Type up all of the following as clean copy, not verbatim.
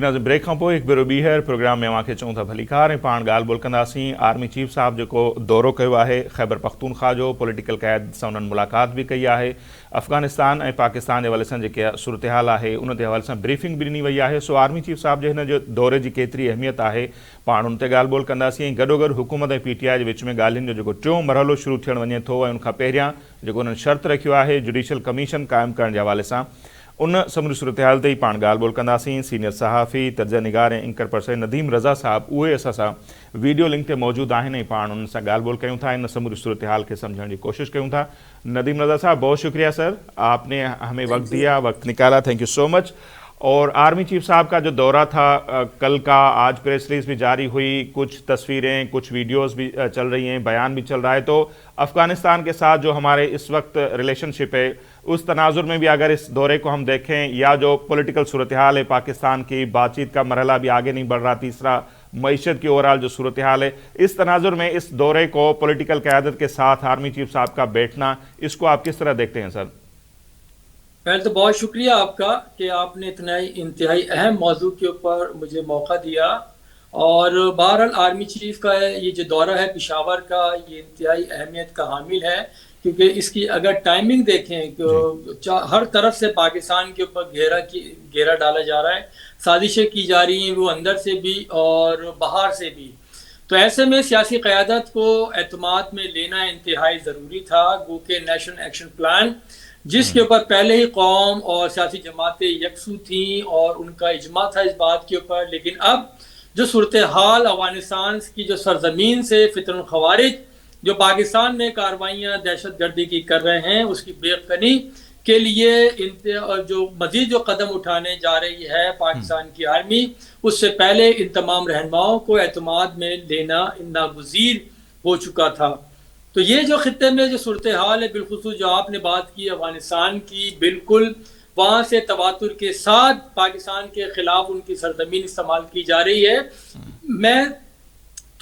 जी Nazim break खां पोइ हिकु भेरो ॿीहर प्रोग्राम में अव्हांखे चऊं था भली कार ऐं पाण ॻाल्हि ॿोल कंदासीं। आर्मी चीफ साहब जेको दौरो कयो आहे ख़ैबर पख्तूनख्वा जो, पॉलिटिकल क़यादत सां उन्हनि मुलाक़ात बि कई आहे। अफ़गानिस्तान ऐं पाकिस्तान जे हवाले सां जेके सूरत हाल आहे उन जे हवाले सां ब्रीफिंग बि ॾिनी वई आहे। सो आर्मी चीफ साहब जे हिन जो दौरे जी केतिरी अहमियत आहे पाण उन ते ॻाल्हि ॿोल कंदासीं। ऐं गॾोगॾु हुकूमत ऐं PTI जे विच में ॻाल्हियुनि जो जेको टियों मरहलो शुरू थियणु वञे थो ऐं उनखां पहिरियां जेको उन्हनि शर्त रखियो आहे जुडिशियल कमीशन क़ाइमु करण जे हवाले सां, उन समूरी सूरत हाल ते ही पाण ॻाल्हि ॿोल कंदासीं। सीनियर सहाफ़ी, तर्जुमा निगार ऐं एंकर पर्सन नदीम रज़ा साहब उहे असां सां वीडियो लिंक ते मौजूदु आहिनि ऐं पाण उन्हनि सां ॻाल्हि ॿोल कयूं था, इन समूरी सूरत हाल खे सम्झण जी कोशिशि कयूं था। नदीम रज़ा साहब, बहुत शुक्रिया सर, आपने हमें वक्त दिया, वक्त निकाला, थैंक यू सो मच। और आर्मी चीफ साहब का जो दौरा था कल का, आज प्रेस रिलीज भी जारी हुई, कुछ तस्वीरें कुछ वीडियोस भी चल रही हैं, बयान भी चल रहा है। तो अफ़गानिस्तान के साथ जो हमारे इस वक्त रिलेशनशिप है उस तनाजुर में भी अगर इस दौरे को हम देखें, या जो पॉलिटिकल सूरत हाल है पाकिस्तान की, बातचीत का मरहला भी आगे नहीं बढ़ रहा, तीसरा मईशत की ओवरऑल जो सूरत हाल है, इस तनाजुर में इस दौरे को पॉलिटिकल क़यादत के साथ आर्मी चीफ साहब का बैठना, इसको आप किस तरह देखते हैं सर? पहले तो बहुत शुक्रिया आपका कि आपने इतना इंतहाई अहम मौजू के ऊपर मुझे मौका दिया। और बहरहाल आर्मी चीफ का ये जो दौरा है पेशावर का, ये इंतहाई अहमियत का हामिल है, क्योंकि इसकी अगर टाइमिंग देखें तो हर तरफ से पाकिस्तान के ऊपर घेरा डाला जा रहा है, साजिशें की जा रही हैं, वो अंदर से भी और बाहर से भी। तो ऐसे में सियासी क़यादत को एतमाद में लेना इंतहाई ज़रूरी था। गो के नेशनल एक्शन प्लान जिसके ऊपर पहले ही कौम और सियासी जमातें यकसू थीं और उनका इजमा था इस बात के ऊपर, लेकिन अब जो सूरत हाल अफगानिस्तान की जो सरजमीन से फितरल खवारिज जो पाकिस्तान में कार्रवाइयाँ दहशत गर्दी की कर रहे हैं, उसकी बेखनी के लिए जो मजीद जो कदम उठाने जा रही है पाकिस्तान की आर्मी, उससे पहले इन तमाम रहनुमाओं को एतमाद में लेना नागुज़ीर हो चुका था। तो ये जो खित्ते में जो सूरत हाल है, बिलखुसूस जो आपने बात की अफगानिस्तान की, बिल्कुल वहाँ से तवातुर के साथ पाकिस्तान के खिलाफ उनकी सरजमीन इस्तेमाल की जा रही है। मैं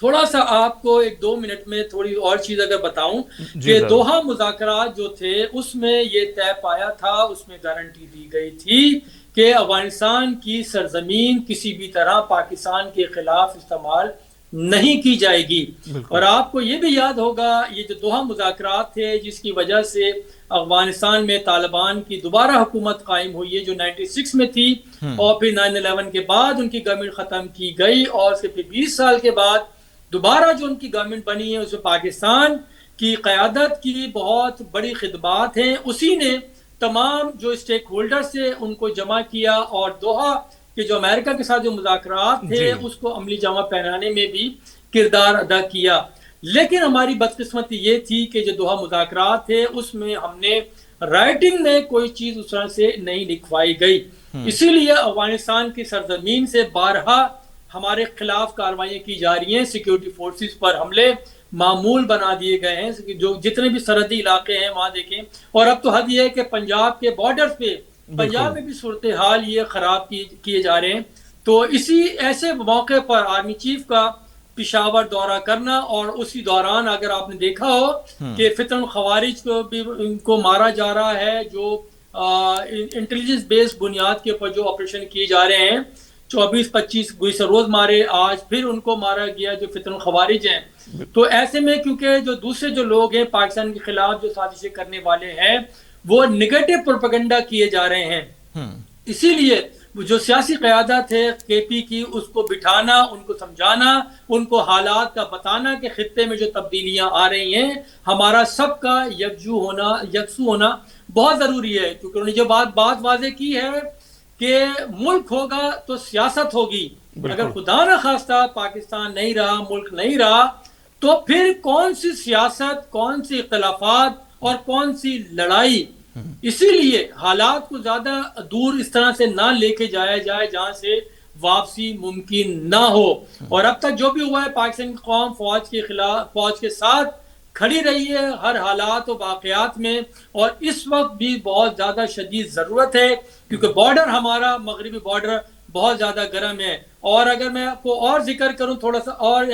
थोड़ा सा आपको 1-2 मिनट में थोड़ी और चीज़ अगर बताऊं कि दोहा मुज़ाकरात जो थे उसमें ये तय पाया था, उसमें गारंटी दी गई थी कि अफगानिस्तान की सरजमीन किसी भी तरह पाकिस्तान के खिलाफ इस्तेमाल नहीं की जाएगी। और आपको ये भी याद होगा ये जो दोहा मुज़ाकरात थे जिसकी वजह से अफगानिस्तान में तालिबान की दोबारा हुकूमत कायम हुई है, जो 96 में थी, और फिर 9/11 के बाद उनकी गवर्नमेंट ख़त्म की गई, और फिर 20 साल के बाद दोबारा जो उनकी गवर्नमेंट बनी है उसमें पाकिस्तान की क़यादत की बहुत बड़ी खिदमात हैं। उसी ने तमाम जो स्टेक होल्डर से उनको जमा किया और दोहा कि जो अमेरिका के साथ जो मुज़ाकरात थे उसको अमली जामा पहनाने में भी किरदार अदा किया। लेकिन हमारी बदकिस्मती ये थी कि जो दोहा मुज़ाकरात थे उसमें हमने राइटिंग में कोई चीज़ उस तरह से नहीं लिखवाई गई। इसीलिए अफगानिस्तान की सरजमीन से बारहा हमारे खिलाफ कार्रवाइयाँ की जा रही हैं, सिक्योरिटी फोर्सेस पर हमले मामूल बना दिए गए हैं, जो जितने भी सरहदी इलाके हैं वहाँ देखें। और अब तो हद ये है कि पंजाब के बॉर्डर्स पे, पंजाब में भी सूरत हाल ये ख़राब किए जा रहे हैं। तो इसी ऐसे मौके पर आर्मी चीफ का पेशावर दौरा करना, और उसी दौरान अगर आपने देखा हो कि फितरल खवारिज को भी उनको मारा जा रहा है, जो इंटेलिजेंस बेस्ड बुनियाद के ऊपर जो ऑपरेशन किए जा रहे हैं, 24-25 गुज़िश्ता रोज़ मारे, आज फिर उनको मारा गया जो फितरल खवारिज हैं। तो ऐसे में क्योंकि जो दूसरे जो लोग हैं पाकिस्तान के खिलाफ जो साजिशें करने वाले हैं वो निगेटिव प्रोपेगेंडा किए जा रहे हैं, इसीलिए जो सियासी क़यादत है KP की, उसको बिठाना, उनको समझाना, उनको हालात का बताना कि खित्ते में जो तब्दीलियां आ रही हैं हमारा सबका यकसू होना बहुत ज़रूरी है। क्योंकि उन्होंने जो बात वाज़ेह की है कि मुल्क होगा तो सियासत होगी। अगर खुदा न खास्ता पाकिस्तान नहीं रहा, मुल्क नहीं रहा, तो फिर कौन सी सियासत, कौन सी इख्तिलाफात और कौन सी लड़ाई। इसीलिए हालात को ज्यादा दूर इस तरह से ना लेके जाया जाए जहां से वापसी मुमकिन ना हो। और अब तक जो भी हुआ है, पाकिस्तान की कौम फौज के साथ खड़ी रही है हर हालात और वाक़यात में, और इस वक्त भी बहुत ज्यादा शदीद जरूरत है, क्योंकि बॉर्डर हमारा मगरबी बॉर्डर बहुत ज्यादा गर्म है। और अगर मैं आपको और जिक्र करूं थोड़ा सा, और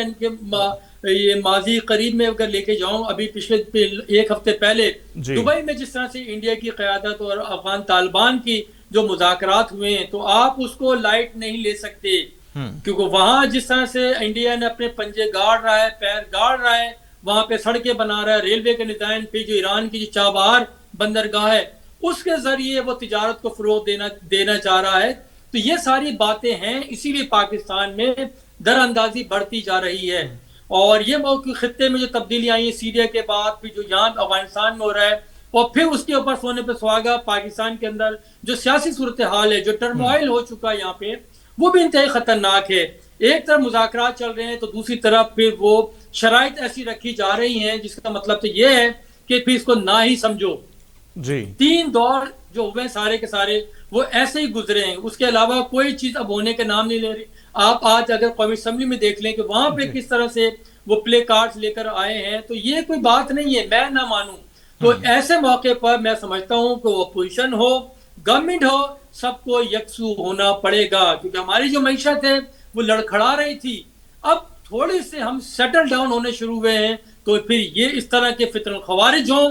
ये माजी करीब में अगर लेके जाऊं, अभी पिछले 1 हफ्ते पहले दुबई में जिस तरह से इंडिया की क़यादत और अफगान तालिबान की جو مذاکرات ہوئے ہیں تو آپ اس کو لائٹ نہیں لے سکتے، کیونکہ وہاں جس طرح سے انڈیا نے اپنے پنجے گاڑ رہا ہے، پیر گاڑ رہا ہے، وہاں پہ سڑکیں بنا رہا ہے، ریلوے کے نظام پہ جو ایران کی جو چابہار بندرگاہ ہے اس کے ذریعے وہ تجارت کو فروغ دینا چاہ رہا ہے. تو یہ ساری باتیں ہیں، اسی لیے پاکستان میں در اندازی بڑھتی جا رہی ہے. اور یہ موقع خطے میں جو تبدیلیاں آئی ہیں سیریا کے بعد، پھر جو یہاں افغانستان میں ہو رہا ہے، اور پھر اس کے اوپر سونے پہ سہاگا پاکستان کے اندر جو سیاسی صورتحال ہے، جو ٹرموائل ہو چکا ہے یہاں پہ، وہ بھی انتہائی خطرناک ہے. ایک طرف مذاکرات چل رہے ہیں تو دوسری طرف پھر وہ شرائط ایسی رکھی جا رہی ہیں جس کا مطلب تو یہ ہے کہ پھر اس کو نہ ہی سمجھو. جی 3 دور جو ہوئے سارے کے سارے وہ ایسے ہی گزرے ہیں، اس کے علاوہ کوئی چیز اب ہونے کے نام نہیں لے رہی. آپ آج اگر قومی اسمبلی میں دیکھ لیں کہ وہاں پہ کس طرح سے وہ پلے کارڈز لے کر آئے ہیں، تو یہ کوئی بات نہیں ہے میں نہ مانوں. تو ایسے موقع پر میں سمجھتا ہوں کہ وہ اپوزیشن ہو، گورنمنٹ ہو، سب کو یکسو ہونا پڑے گا، کیونکہ ہماری جو معیشت ہے وہ لڑکھڑا رہی تھی. اب تھوڑے سے ہم سیٹل ڈاؤن ہونے شروع ہوئے ہیں، تو پھر یہ اس طرح کے فتن الخوارج ہوں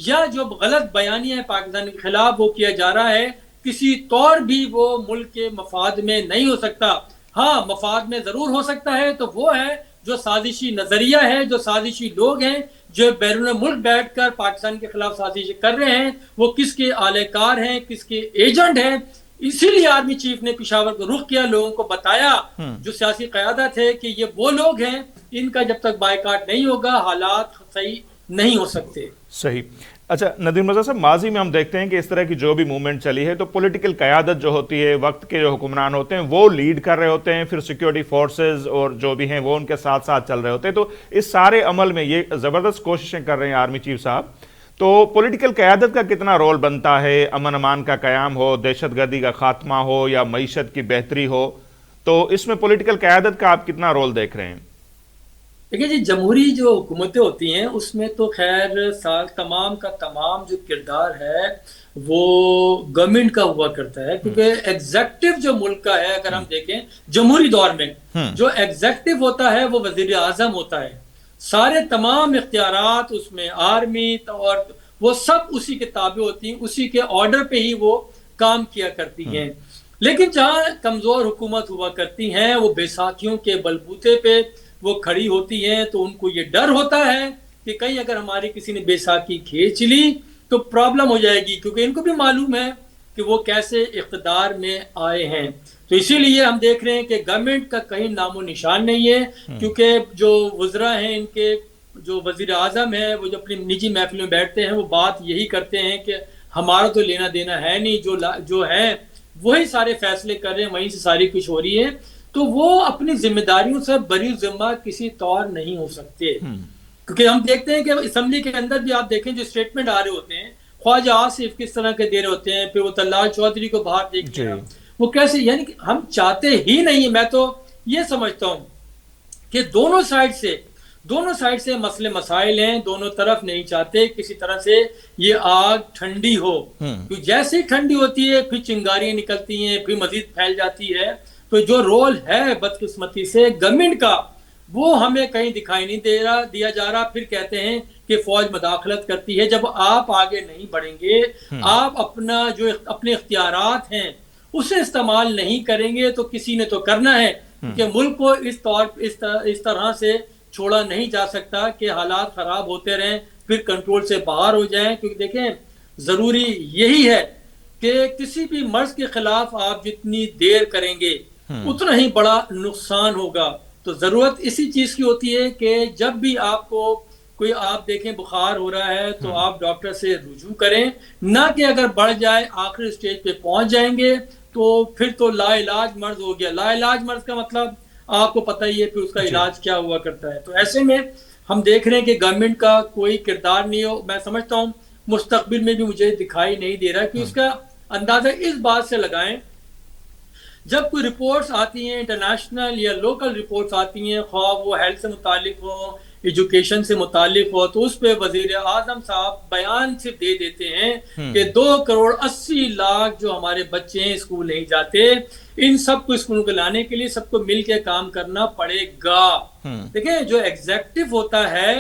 یا جو غلط بیانیہ ہے پاکستان کے خلاف وہ کیا جا رہا ہے، کسی طور بھی وہ ملک کے مفاد میں نہیں ہو سکتا. ہاں مفاد میں ضرور ہو سکتا ہے، تو وہ ہے جو سازشی نظریہ ہے، جو سازشی لوگ ہیں جو بیرون ملک بیٹھ کر پاکستان کے خلاف سازش کر رہے ہیں، وہ کس کے اہلِ کار ہیں، کس کے ایجنٹ ہیں. اسی لیے آرمی چیف نے پشاور کو رخ کیا، لوگوں کو بتایا جو سیاسی قیادت ہے کہ یہ وہ لوگ ہیں، ان کا جب تک بائیکاٹ نہیں ہوگا حالات صحیح نہیں ہو سکتے. صحیح. اچھا ندیم مرزا صاحب، ماضی میں ہم دیکھتے ہیں کہ اس طرح کی جو بھی موومنٹ چلی ہے تو پولیٹیکل قیادت جو ہوتی ہے، وقت کے جو حکمران ہوتے ہیں وہ لیڈ کر رہے ہوتے ہیں، پھر سیکیورٹی فورسز اور جو بھی ہیں وہ ان کے ساتھ ساتھ چل رہے ہوتے ہیں. تو اس سارے عمل میں یہ زبردست کوششیں کر رہے ہیں آرمی چیف صاحب. تو پولیٹیکل قیادت کا کتنا رول بنتا ہے؟ امن امان کا قیام ہو، دہشت گردی کا خاتمہ ہو یا معیشت کی بہتری ہو، تو اس میں پولیٹیکل قیادت کا آپ کتنا رول دیکھ رہے ہیں؟ دیکھیں جی، جمہوری جو حکومتیں ہوتی ہیں اس میں تو خیر تمام کا تمام جو کردار ہے وہ گورنمنٹ کا ہوا کرتا ہے، کیونکہ ایگزیکٹو جو ملک کا ہے، اگر ہم دیکھیں جمہوری دور میں جو ایگزیکٹو ہوتا ہے وہ وزیر اعظم ہوتا ہے. سارے تمام اختیارات اس میں آرمی اور وہ سب اسی کے تابع ہوتی ہیں، اسی کے آرڈر پہ ہی وہ کام کیا کرتی ہیں. لیکن جہاں کمزور حکومت ہوا کرتی ہیں وہ بیساکھیوں کے بلبوتے پہ وہ کھڑی ہوتی ہیں، تو ان کو یہ ڈر ہوتا ہے کہ کہیں اگر ہماری کسی نے بیساکھی کھینچ لی تو پرابلم ہو جائے گی، کیونکہ ان کو بھی معلوم ہے کہ وہ کیسے اقتدار میں آئے ہیں. تو اسی لیے ہم دیکھ رہے ہیں کہ گورنمنٹ کا کہیں نام و نشان نہیں ہے، کیونکہ جو وزراء ہیں ان کے جو وزیر اعظم ہے وہ جو اپنی نجی محفلوں میں بیٹھتے ہیں وہ بات یہی کرتے ہیں کہ ہمارا تو لینا دینا ہے نہیں، جو ہے وہی سارے فیصلے کر رہے ہیں، وہیں سے ساری کچھ ہو رہی ہے. تو وہ اپنی ذمہ داریوں سے بری ذمہ کسی طور نہیں ہو سکتے، کیونکہ ہم دیکھتے ہیں کہ اسمبلی کے اندر بھی آپ دیکھیں جو اسٹیٹمنٹ آ رہے ہوتے ہیں خواجہ آصف کس طرح کے دے رہے ہوتے ہیں، پھر وہ طلال چودھری کو باہر دیکھ لیا وہ کیسے، یعنی کہ ہم چاہتے ہی نہیں. میں تو یہ سمجھتا ہوں کہ دونوں سائڈ سے مسئلے مسائل ہیں، دونوں طرف نہیں چاہتے کسی طرح سے یہ آگ ٹھنڈی ہو، کیونکہ جیسے ہی ٹھنڈی ہوتی ہے پھر چنگاریاں نکلتی ہیں، پھر مزید پھیل جاتی ہے. تو جو رول ہے بدقسمتی سے گورنمنٹ کا وہ ہمیں کہیں دکھائی نہیں دیا جا رہا. پھر کہتے ہیں کہ فوج مداخلت کرتی ہے. جب آپ آگے نہیں بڑھیں گے، آپ اپنے اختیارات ہیں اسے استعمال نہیں کریں گے تو کسی نے تو کرنا ہے، کہ ملک کو اس طرح سے چھوڑا نہیں جا سکتا کہ حالات خراب ہوتے رہیں پھر کنٹرول سے باہر ہو جائیں. کیونکہ دیکھیں ضروری یہی ہے کہ کسی بھی مرض کے خلاف آپ جتنی دیر کریں گے اتنا ہی بڑا نقصان ہوگا. تو ضرورت اسی چیز کی ہوتی ہے کہ جب بھی آپ کو کوئی آپ دیکھیں بخار ہو رہا ہے تو آپ ڈاکٹر سے رجوع کریں، نہ کہ اگر بڑھ جائے آخری سٹیج پہ پہنچ جائیں گے تو پھر تو لا علاج مرض ہو گیا. لا علاج مرض کا مطلب آپ کو پتہ ہی ہے پھر اس کا علاج کیا ہوا کرتا ہے. تو ایسے میں ہم دیکھ رہے ہیں کہ گورنمنٹ کا کوئی کردار نہیں ہو. میں سمجھتا ہوں مستقبل میں بھی مجھے دکھائی نہیں دے رہا کہ اس کا اندازہ اس بات سے لگائیں جب کوئی رپورٹس آتی ہیں انٹرنیشنل یا لوکل رپورٹس آتی ہیں، خواہ وہ ہیلتھ سے متعلق ہو، ایجوکیشن سے متعلق ہو، تو اس پہ وزیر اعظم صاحب بیان صرف دے دیتے ہیں کہ 2,80,00,000 جو ہمارے بچے ہیں اسکول نہیں جاتے، ان سب کو اسکولوں کو لانے کے لیے سب کو مل کے کام کرنا پڑے گا. دیکھیں جو ایگزیکٹو ہوتا ہے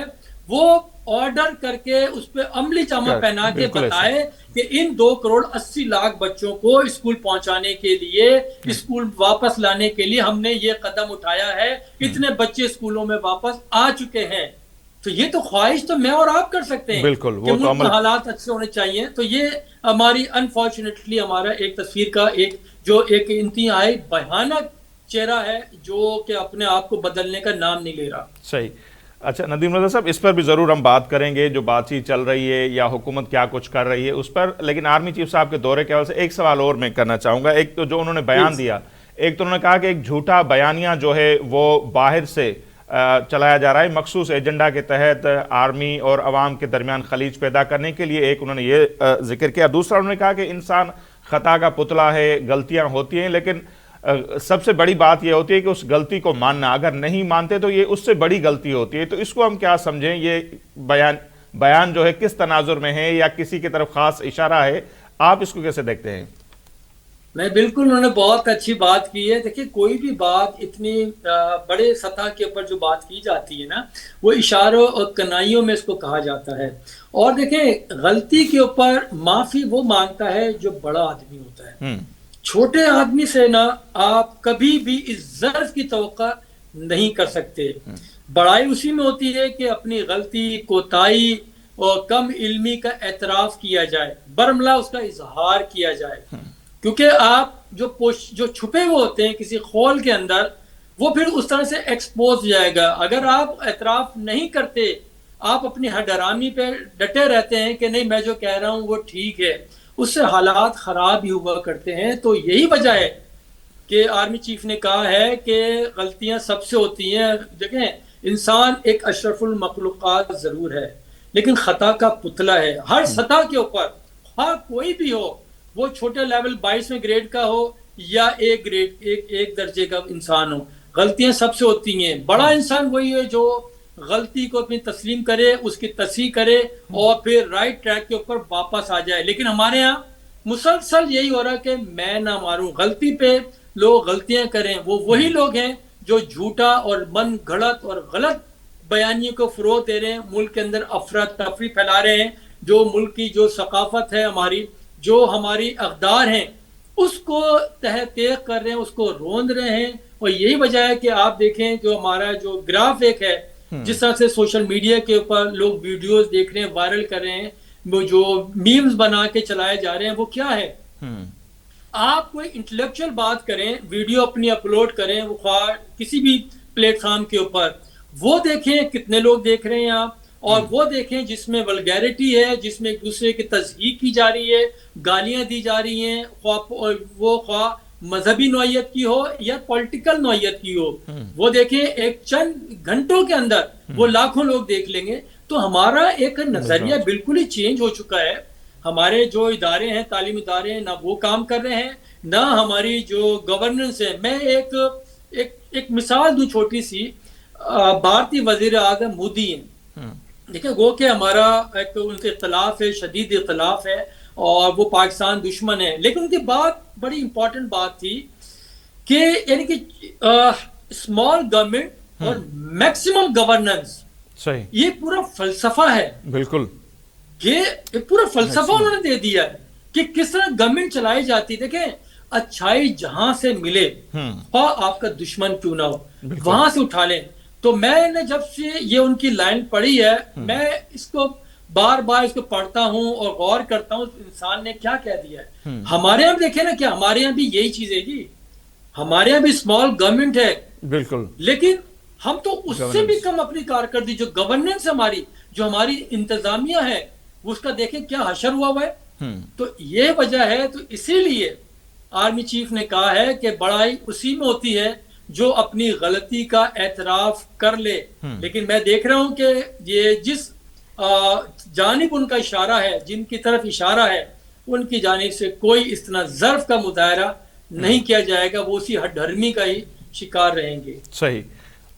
وہ آرڈر کر کے اس پہ عملی جامہ پہنا کے بتائے کہ ان 2.80 کروڑ بچوں کو اسکول پہنچانے کے لیے، اسکول واپس لانے کے لیے ہم نے یہ قدم اٹھایا ہے، اتنے بچے اسکولوں میں واپس آ چکے ہیں. تو یہ تو خواہش تو میں اور آپ کر سکتے ہیں بالکل، کہ ملک میں حالات اچھے ہونے چاہیے. تو یہ ہماری انفارچونیٹلی ہمارا ایک تصویر کا ایک انتہائی بھیانک چہرہ ہے جو کہ اپنے آپ کو بدلنے کا نام نہیں لے رہا. صحیح. اچھا ندیم رضا صاحب، اس پر بھی ضرور ہم بات کریں گے، جو بات چیت چل رہی ہے یا حکومت کیا کچھ کر رہی ہے اس پر، لیکن آرمی چیف صاحب کے دورے کے حوالے سے ایک سوال اور میں کرنا چاہوں گا. ایک تو جو انہوں نے بیان دیا، ایک تو انہوں نے کہا کہ ایک جھوٹا بیانیہ جو ہے وہ باہر سے چلایا جا رہا ہے مخصوص ایجنڈا کے تحت آرمی اور عوام کے درمیان خلیج پیدا کرنے کے لیے. ایک انہوں نے یہ ذکر کیا. دوسرا انہوں نے کہا کہ انسان خطا کا پتلا ہے، غلطیاں ہوتی ہیں، لیکن سب سے بڑی بات یہ ہوتی ہے کہ اس غلطی کو ماننا. اگر نہیں مانتے تو یہ اس سے بڑی غلطی ہوتی ہے. تو اس کو ہم کیا سمجھیں؟ یہ بیان جو ہے کس تناظر میں ہے یا کسی کی طرف خاص اشارہ ہے؟ آپ اس کو کیسے دیکھتے ہیں؟ میں بالکل، انہوں نے بہت اچھی بات کی ہے. دیکھیں کوئی بھی بات اتنی بڑے سطح کے اوپر جو بات کی جاتی ہے نا، وہ اشاروں اور کنائیوں میں اس کو کہا جاتا ہے. اور دیکھیں غلطی کے اوپر معافی وہ مانگتا ہے جو بڑا آدمی ہوتا ہے. چھوٹے آدمی سے نا آپ کبھی بھی اس ظرف کی توقع نہیں کر سکتے. بڑائی اسی میں ہوتی ہے کہ اپنی غلطی، کوتاہی اور کم علمی کا اعتراف کیا جائے، برملا اس کا اظہار کیا جائے. کیونکہ آپ جو چھپے ہوئے ہوتے ہیں کسی خول کے اندر، وہ پھر اس طرح سے ایکسپوز ہو جائے گا. اگر آپ اعتراف نہیں کرتے، آپ اپنی حرام پہ ڈٹے رہتے ہیں کہ نہیں میں جو کہہ رہا ہوں وہ ٹھیک ہے، اس سے حالات خراب ہی ہوا کرتے ہیں. تو یہی وجہ ہے کہ آرمی چیف نے کہا ہے کہ غلطیاں سب سے ہوتی ہیں. دیکھیں انسان ایک اشرف المخلوقات ضرور ہے، لیکن خطا کا پتلا ہے. ہر سطح کے اوپر خواہ کوئی بھی ہو، وہ چھوٹے لیول 22ویں گریڈ کا ہو یا ایک درجے کا انسان ہو، غلطیاں سب سے ہوتی ہیں. بڑا انسان وہی ہے جو غلطی کو اپنی تسلیم کرے، اس کی تصحیح کرے اور پھر رائٹ ٹریک کے اوپر واپس آ جائے. لیکن ہمارے ہاں مسلسل یہی ہو رہا کہ میں نہ ماروں، غلطی پہ لوگ غلطیاں کریں. وہی لوگ ہیں جو جھوٹا اور من گھڑت اور غلط بیانیوں کو فروغ دے رہے ہیں، ملک کے اندر افراتفری پھیلا رہے ہیں. جو ملک کی جو ثقافت ہے ہماری، جو ہماری اقدار ہیں، اس کو تیغ کر رہے ہیں، اس کو روند رہے ہیں. اور یہی وجہ ہے کہ آپ دیکھیں جو ہمارا جو گراف ایک ہے، جس طرح سے سوشل میڈیا کے اوپر لوگ ویڈیوز دیکھ رہے ہیں، وائرل کر رہے ہیں، وہ جو میمز بنا کے چلائے جا رہے ہیں، وہ کیا ہے؟ آپ کوئی انٹلیکچوئل بات کریں، ویڈیو اپنی اپلوڈ کریں، وہ خواہ کسی بھی پلیٹ فارم کے اوپر، وہ دیکھیں کتنے لوگ دیکھ رہے ہیں آپ، اور وہ دیکھیں جس میں ولگیرٹی ہے، جس میں ایک دوسرے کی تضحیق کی جا رہی ہے، گالیاں دی جا رہی ہیں، خواہ مذہبی نوعیت کی ہو یا پولیٹیکل نوعیت کی ہو، وہ دیکھیں ایک چند گھنٹوں کے اندر وہ لاکھوں لوگ دیکھ لیں گے. تو ہمارا ایک نظریہ بالکل ہی چینج ہو چکا ہے. ہمارے جو ادارے ہیں، تعلیمی ادارے ہیں، نہ وہ کام کر رہے ہیں، نہ ہماری جو گورننس ہے. میں ایک مثال دوں چھوٹی سی. بھارتی وزیر اعظم مودی ہیں، دیکھیں وہ کہ ہمارا ایک ان کے اختلاف ہے، شدید اختلاف ہے، اور وہ پاکستان دشمن ہے. لیکن ان کی بات بڑی امپورٹنٹ بات تھی کہ یعنی کہ اسمال گورنمنٹ اور میکسیمم گورننس، یہ پورا فلسفہ ہے. بالکل یہ پورا فلسفہ انہوں نے دے دیا ہے کہ کس طرح گورنمنٹ چلائی جاتی. دیکھیں اچھائی جہاں سے ملے، آپ کا دشمن کیوں نہ ہو، وہاں سے اٹھا لیں. تو میں نے جب سے یہ ان کی لائن پڑھی ہے، میں اس کو بار بار اس کو پڑھتا ہوں اور غور کرتا ہوں انسان نے کیا کہہ دیا ہے. ہمارے یہاں دیکھیں نا، کہ ہمارے یہاں بھی یہی چیز ہے جی. ہمارے یہاں بھی اسمال گورنمنٹ ہے، بالکل، لیکن ہم تو اس سے بھی کم اپنی کارکردگی، جو گورننس ہماری، جو ہماری انتظامیہ ہے، اس کا دیکھیں کیا حشر ہوا ہے. تو یہ وجہ ہے. تو اسی لیے آرمی چیف نے کہا ہے کہ بڑائی اسی میں ہوتی ہے جو اپنی غلطی کا اعتراف کر لے. لیکن میں دیکھ رہا ہوں کہ یہ جس جانب ان کا اشارہ ہے، جن کی طرف اشارہ ہے، ان کی جانب سے کوئی اس طرح ظرف کا مظاہرہ نہیں کیا جائے گا. وہ اسی ہٹ دھرمی کا ہی شکار رہیں گے. صحیح.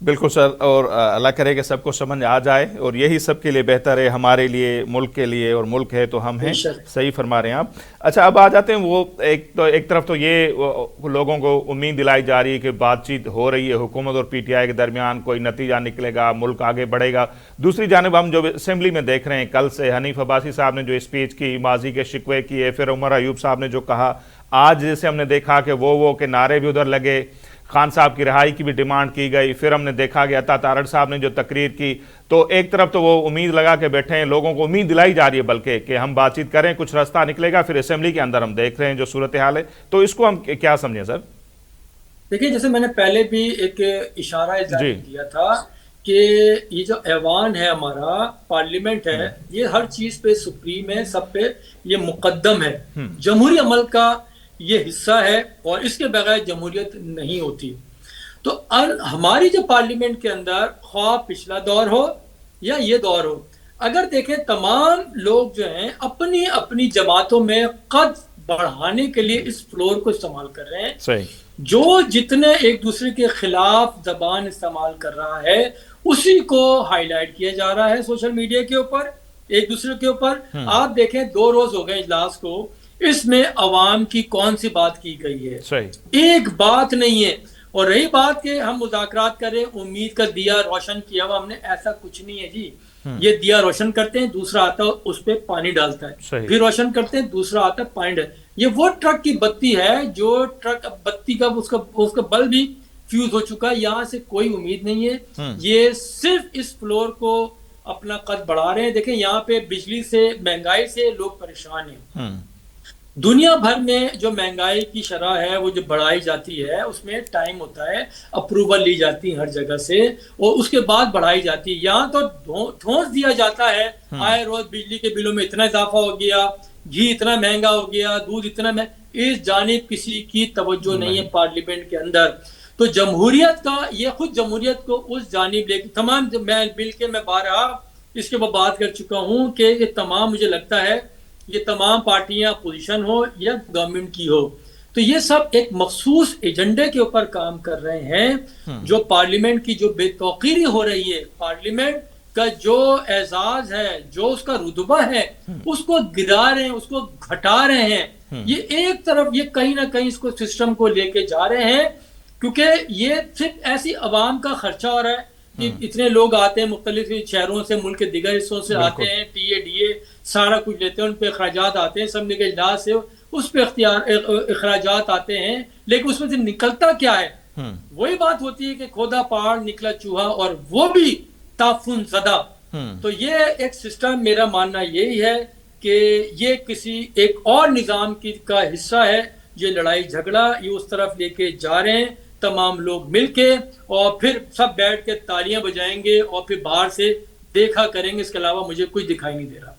बिल्कुल सर, और अल्लाह करे कि सबको समझ आ जाए और यही सबके लिए बेहतर है, हमारे लिए, मुल्क के लिए, और मुल्क है तो हम हैं। सही फरमा रहे हैं आप। अच्छा, अब आ जाते हैं वो एक तरफ तो ये लोगों को उम्मीद दिलाई जा रही है कि बातचीत हो रही है हुकूमत और पीटीआई के दरमियान, कोई नतीजा निकलेगा, मुल्क आगे बढ़ेगा। दूसरी जानिब हम जो असेंबली में देख रहे हैं, कल से हनीफ अब्बासी साहब ने जो स्पीच की, माजी के शिकवे किए, फिर उमर अयूब साहब ने जो कहा, आज जैसे हमने देखा कि वो के नारे भी उधर लगे, खान साहब की रिहाई की भी डिमांड की गई, फिर हमने देखा कि अता तारड़ साहब ने जो तकरीर की, तो एक तरफ तो वो उम्मीद लगा के बैठे हैं, लोगों को उम्मीद दिलाई जा रही है बल्कि कि हम बातचीत करें, कुछ रास्ता निकलेगा। फिर असेंबली के अंदर हम देख रहे हैं जो सूरत हाल है, तो इसको हम क्या समझें सर? देखिए, जैसे मैंने पहले भी एक इशारा जारी किया था कि ये जो ऐवान है, हमारा पार्लियामेंट है, ये हर चीज पे सुप्रीम है, सब पे ये मुकद्दम है, जमहूरी अमल का ये हिस्सा है और इसके बगैर जमहूरियत नहीं होती। तो हमारी जो पार्लियामेंट के अंदर, ख्वाह पिछला दौर हो या ये दौर हो, अगर देखें तमाम लोग जो हैं अपनी अपनी जमातों में कद बढ़ाने के लिए इस फ्लोर को इस्तेमाल कर रहे हैं। सही। जो जितने एक दूसरे के खिलाफ जबान इस्तेमाल कर रहा है उसी को हाईलाइट किया जा रहा है सोशल मीडिया के ऊपर, एक दूसरे के ऊपर। आप देखें 2 रोज हो गए इजलास को, इसमें अवाम की कौन सी बात की गई है? सही। एक बात नहीं है। और रही बात कि हम मुज़ाकरात करें, उम्मीद का दिया रोशन किया हुआ हमने, ऐसा कुछ नहीं है जी। ये दिया रोशन करते हैं, दूसरा आता है उस पर पानी डालता है, फिर रोशन करते हैं, दूसरा आता है पानी डालता है। ये वो ट्रक की बत्ती है जो ट्रक बत्ती का उसका बल्ब भी फ्यूज हो चुका है। यहाँ से कोई उम्मीद नहीं है। ये सिर्फ इस फ्लोर को अपना कद बढ़ा रहे हैं। देखें, यहाँ पे बिजली से, महंगाई से लोग परेशान हैं। दुनिया भर में जो महंगाई की शरह है वो जो बढ़ाई जाती है, उसमें टाइम होता है, अप्रूवल ली जाती है हर जगह से और उसके बाद बढ़ाई जाती है। यहाँ तो ठोंस दिया जाता है, आए रोज बिजली के बिलों में इतना इजाफा हो गया, घी इतना महंगा हो गया, दूध इतना महंगा। इस जानिब किसी की तवज्जो नहीं है पार्लियामेंट के अंदर। तो जमहूरियत का, ये खुद जमहूरियत को उस जानिब लेके तमाम, मैं बारहा इसके ऊपर बात कर चुका हूँ कि ये तमाम, मुझे लगता है ये तमाम पार्टियां अपोजिशन हो या गवर्नमेंट की हो, तो ये सब एक मखसूस एजेंडे के ऊपर काम कर रहे हैं। जो पार्लियामेंट की जो बेतौकीरी हो रही है, पार्लियामेंट का जो एजाज है, जो उसका रुतबा है, उसको गिरा रहे हैं, उसको घटा रहे हैं। ये एक तरफ ये कहीं ना कहीं इसको सिस्टम को लेके जा रहे हैं, क्योंकि ये सिर्फ ऐसी आवाम का खर्चा हो रहा है कि इतने लोग आते हैं मुख्तलिफ शहरों से, मुल्क के दिगर हिस्सों से आते हैं, टीए सारा कुछ लेते हैं, उन पे अखराजात आते हैं, सब के इजलास से उस पे अखराजात आते हैं, लेकिन उसमें से निकलता क्या है? वही बात होती है कि खोदा पहाड़ निकला चूहा, और वो भी ताफुन ज़दा। तो ये एक सिस्टम, मेरा मानना यही है कि ये किसी एक और निज़ाम का हिस्सा है। ये लड़ाई झगड़ा ये उस तरफ लेके जा रहे हैं तमाम लोग मिलके, और फिर सब बैठ के तालियां बजाएंगे और फिर बाहर से देखा करेंगे। इसके अलावा मुझे कुछ दिखाई नहीं दे रहा।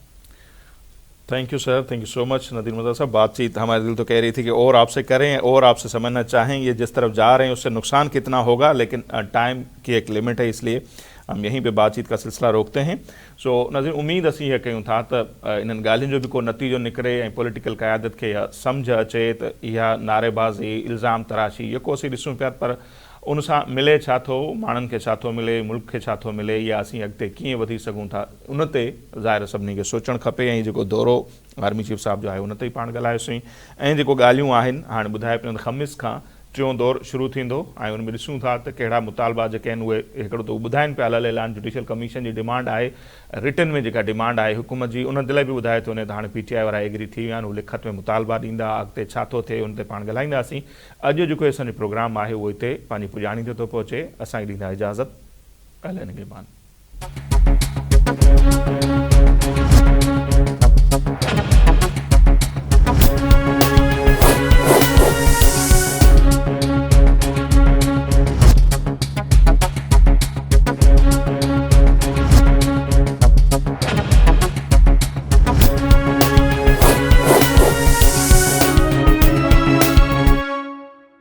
Thank you sir, thank you so much Nadir Murtaza साहब। बातचीत हमारे दिल तो कह रही थी कि और आपसे करें और आपसे समझना चाहें ये जिस तरफ जा रहे हैं उससे नुकसान कितना होगा, लेकिन टाइम की एक लिमिट है, इसलिए हम यहीं पे बातचीत का सिलसिला रोकते हैं। सो नज़ीर, उम्मीद असी है कयूं था त इन्हनि ॻाल्हियुनि जो भी को नतीजो निकिरे ऐं पॉलिटिकल क़यादत खे या सम्झ अचे त इहा नारेबाज़ी, इल्ज़ाम तराशी ये को असीं ॾिसूं पिया, पर उन सां मिले छा थो, माण्हुनि खे छा थो मिले, मुल्क खे छा थो मिले, या असीं अॻिते कीअं वधी सघूं था, उन ते ज़ाहिर सभिनी खे सोचणु खपे। ऐं जेको दौरो आर्मी चीफ साहब जो आहे उन ते ई पाण ॻाल्हायोसीं। ऐं जेको ॻाल्हियूं आहिनि हाणे ॿुधाए पियो ख़मीस खां टियों दौर शुरू थींदो ऐं उन में ॾिसूं था त कहिड़ा मुतालबा जेके आहिनि उहे हिकिड़ो त ॿुधाइनि पिया। लाल ऐलान जुडिशल कमीशन जी डिमांड आहे, रिटन में जेका डिमांड आहे हुकूमत जी, उन दिले बि ॿुधाए थो वञे त हाणे पीटीआई वारा एग्री थी विया आहिनि, उहे लिखत में मुतालबा ॾींदा, अॻिते छा थो थिए उन ते पाण ॻाल्हाईंदासीं। अॼु जेको असांजो प्रोग्राम आहे उहो हिते पंहिंजी पुॼाणी ते थो पहुचे। असांखे ॾींदा इजाज़त, अहलन गिबान।